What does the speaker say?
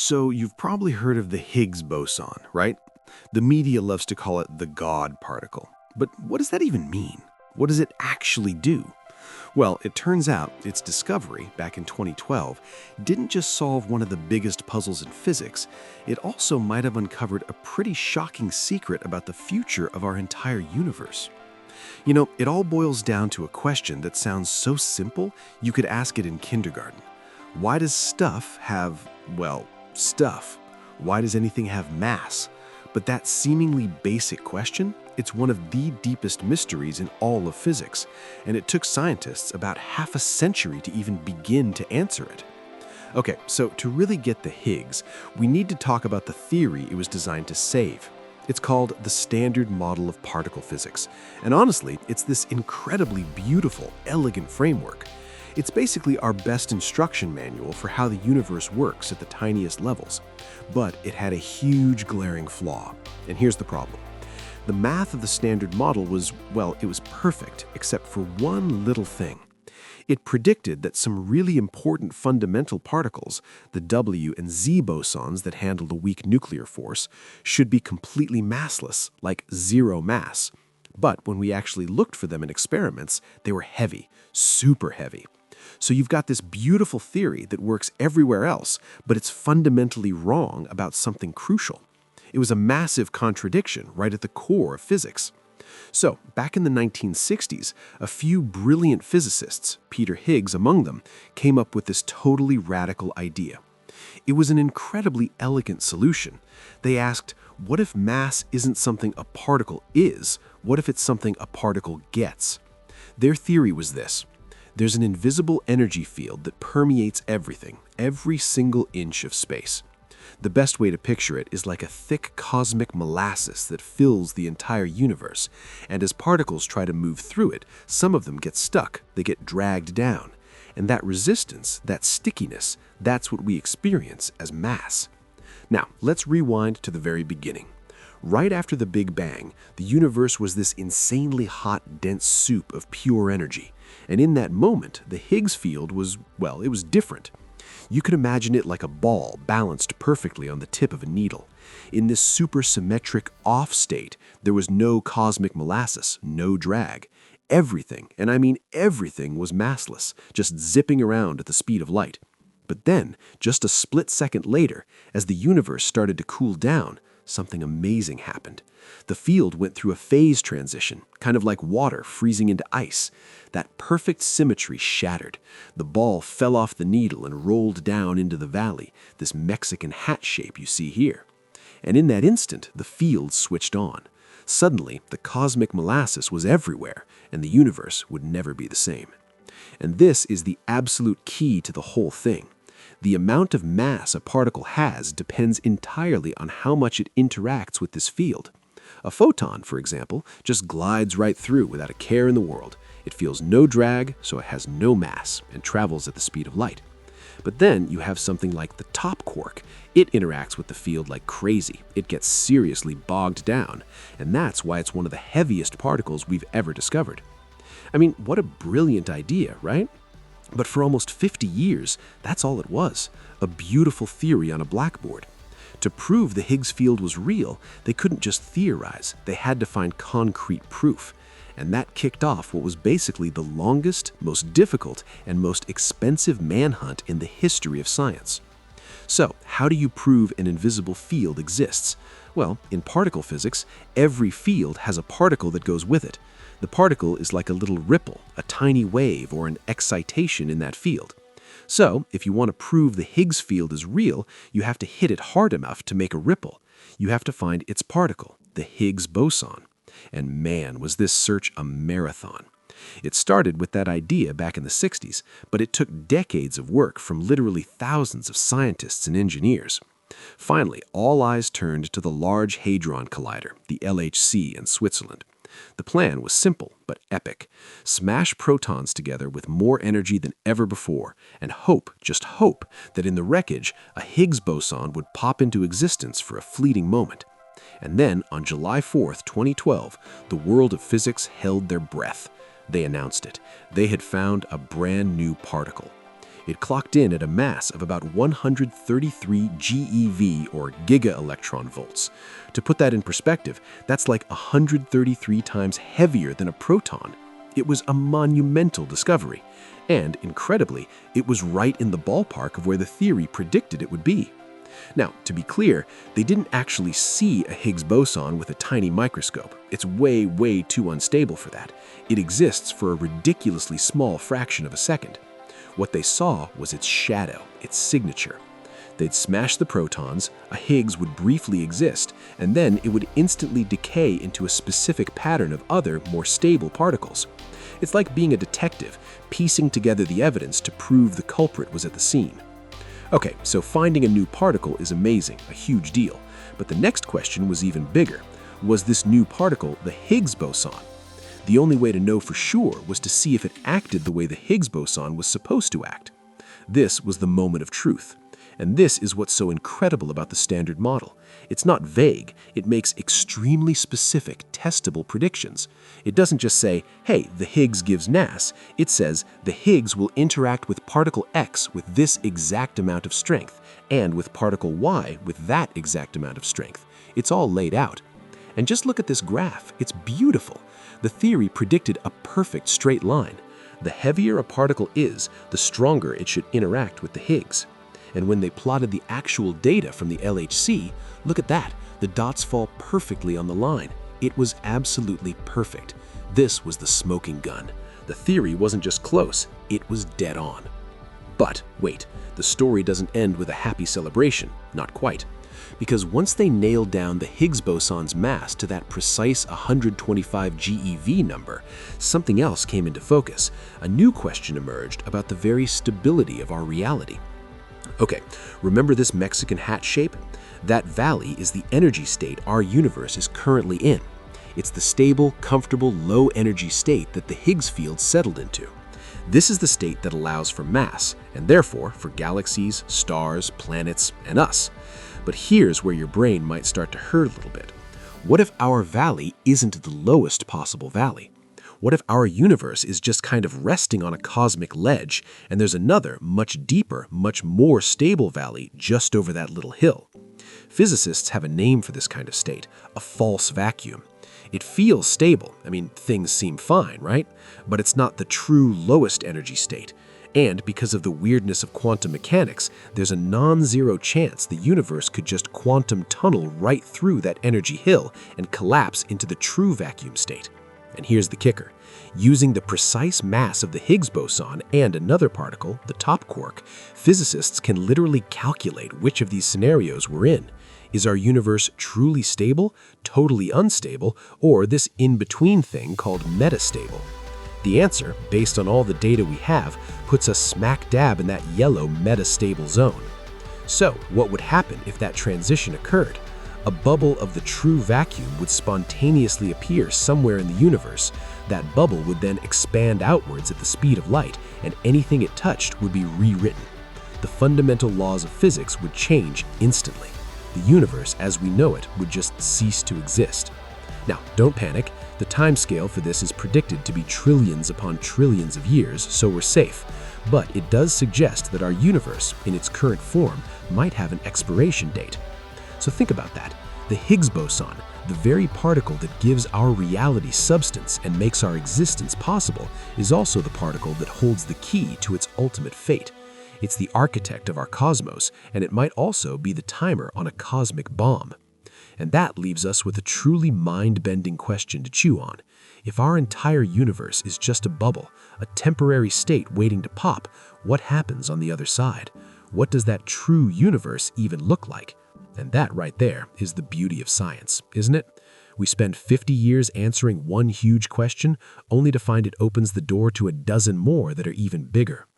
So you've probably heard of the Higgs boson, right? The media loves to call it the God particle. But what does that even mean? What does it actually do? Well, it turns out its discovery, back in 2012, didn't just solve one of the biggest puzzles in physics, it also might have uncovered a pretty shocking secret about the future of our entire universe. It all boils down to a question that sounds so simple you could ask it in kindergarten. Why does stuff have, well, stuff? Why does anything have mass? But that seemingly basic question, it's one of the deepest mysteries in all of physics, and it took scientists about half a century to even begin to answer it. Okay, so to really get the Higgs, we need to talk about the theory it was designed to save. It's called the Standard Model of Particle Physics, and honestly, it's this incredibly beautiful, elegant framework. It's basically our best instruction manual for how the universe works at the tiniest levels. But it had a huge glaring flaw. And here's the problem. The math of the standard model was, well, it was perfect, except for one little thing. It predicted that some really important fundamental particles, the W and Z bosons that handle the weak nuclear force, should be completely massless, like zero mass. But when we actually looked for them in experiments, they were heavy, super heavy. So you've got this beautiful theory that works everywhere else, but it's fundamentally wrong about something crucial. It was a massive contradiction right at the core of physics. So, back in the 1960s, a few brilliant physicists, Peter Higgs among them, came up with this totally radical idea. It was an incredibly elegant solution. They asked, what if mass isn't something a particle is? What if it's something a particle gets? Their theory was this. There's an invisible energy field that permeates everything, every single inch of space. The best way to picture it is like a thick cosmic molasses that fills the entire universe, and as particles try to move through it, some of them get stuck, they get dragged down. And that resistance, that stickiness, that's what we experience as mass. Now, let's rewind to the very beginning. Right after the Big Bang, the universe was this insanely hot, dense soup of pure energy. And in that moment, the Higgs field was, well, it was different. You could imagine it like a ball balanced perfectly on the tip of a needle. In this supersymmetric off state, there was no cosmic molasses, no drag. Everything, and I mean everything, was massless, just zipping around at the speed of light. But then, just a split second later, as the universe started to cool down, something amazing happened. The field went through a phase transition, kind of like water freezing into ice. That perfect symmetry shattered. The ball fell off the needle and rolled down into the valley, this Mexican hat shape you see here. And in that instant, the field switched on. Suddenly, the cosmic molasses was everywhere, and the universe would never be the same. And this is the absolute key to the whole thing. The amount of mass a particle has depends entirely on how much it interacts with this field. A photon, for example, just glides right through without a care in the world. It feels no drag, so it has no mass, and travels at the speed of light. But then you have something like the top quark. It interacts with the field like crazy. It gets seriously bogged down, and that's why it's one of the heaviest particles we've ever discovered. I mean, what a brilliant idea, right? But for almost 50 years, that's all it was, a beautiful theory on a blackboard. To prove the Higgs field was real, they couldn't just theorize, they had to find concrete proof. And that kicked off what was basically the longest, most difficult, and most expensive manhunt in the history of science. So, how do you prove an invisible field exists? Well, in particle physics, every field has a particle that goes with it. The particle is like a little ripple, a tiny wave, or an excitation in that field. So, if you want to prove the Higgs field is real, you have to hit it hard enough to make a ripple. You have to find its particle, the Higgs boson. And man, was this search a marathon. It started with that idea back in the 60s, but it took decades of work from literally thousands of scientists and engineers. Finally, all eyes turned to the Large Hadron Collider, the LHC, in Switzerland. The plan was simple but epic. Smash protons together with more energy than ever before, and hope, just hope, that in the wreckage, a Higgs boson would pop into existence for a fleeting moment. And then, on July 4th, 2012, the world of physics held their breath. They announced it. They had found a brand new particle. It clocked in at a mass of about 133 GeV, or giga-electron volts. To put that in perspective, that's like 133 times heavier than a proton. It was a monumental discovery. And, incredibly, it was right in the ballpark of where the theory predicted it would be. Now, to be clear, they didn't actually see a Higgs boson with a tiny microscope. It's way, way too unstable for that. It exists for a ridiculously small fraction of a second. What they saw was its shadow, its signature. They'd smash the protons, a Higgs would briefly exist, and then it would instantly decay into a specific pattern of other, more stable particles. It's like being a detective, piecing together the evidence to prove the culprit was at the scene. Okay, so finding a new particle is amazing, a huge deal. But the next question was even bigger. Was this new particle the Higgs boson? The only way to know for sure was to see if it acted the way the Higgs boson was supposed to act. This was the moment of truth. And this is what's so incredible about the Standard Model. It's not vague. It makes extremely specific, testable predictions. It doesn't just say, hey, the Higgs gives mass. It says the Higgs will interact with particle X with this exact amount of strength, and with particle Y with that exact amount of strength. It's all laid out. And just look at this graph. It's beautiful. The theory predicted a perfect straight line. The heavier a particle is, the stronger it should interact with the Higgs. And when they plotted the actual data from the LHC, look at that. The dots fall perfectly on the line. It was absolutely perfect. This was the smoking gun. The theory wasn't just close, it was dead on. But wait, the story doesn't end with a happy celebration. Not quite. Because once they nailed down the Higgs boson's mass to that precise 125 GeV number, something else came into focus. A new question emerged about the very stability of our reality. Okay, remember this Mexican hat shape? That valley is the energy state our universe is currently in. It's the stable, comfortable, low-energy state that the Higgs field settled into. This is the state that allows for mass, and therefore for galaxies, stars, planets, and us. But here's where your brain might start to hurt a little bit. What if our valley isn't the lowest possible valley? What if our universe is just kind of resting on a cosmic ledge, and there's another, much deeper, much more stable valley just over that little hill? Physicists have a name for this kind of state, a false vacuum. It feels stable. I mean, things seem fine, right? But it's not the true lowest energy state. And because of the weirdness of quantum mechanics, there's a non-zero chance the universe could just quantum tunnel right through that energy hill and collapse into the true vacuum state. And here's the kicker. Using the precise mass of the Higgs boson and another particle, the top quark, physicists can literally calculate which of these scenarios we're in. Is our universe truly stable, totally unstable, or this in-between thing called metastable? The answer, based on all the data we have, puts us smack dab in that yellow metastable zone. So, what would happen if that transition occurred? A bubble of the true vacuum would spontaneously appear somewhere in the universe. That bubble would then expand outwards at the speed of light, and anything it touched would be rewritten. The fundamental laws of physics would change instantly. The universe, as we know it, would just cease to exist. Now, don't panic. The timescale for this is predicted to be trillions upon trillions of years, so we're safe. But it does suggest that our universe, in its current form, might have an expiration date. So think about that. The Higgs boson, the very particle that gives our reality substance and makes our existence possible, is also the particle that holds the key to its ultimate fate. It's the architect of our cosmos, and it might also be the timer on a cosmic bomb. And that leaves us with a truly mind-bending question to chew on. If our entire universe is just a bubble, a temporary state waiting to pop, what happens on the other side? What does that true universe even look like? And that right there is the beauty of science, isn't it? We spend 50 years answering one huge question, only to find it opens the door to a dozen more that are even bigger.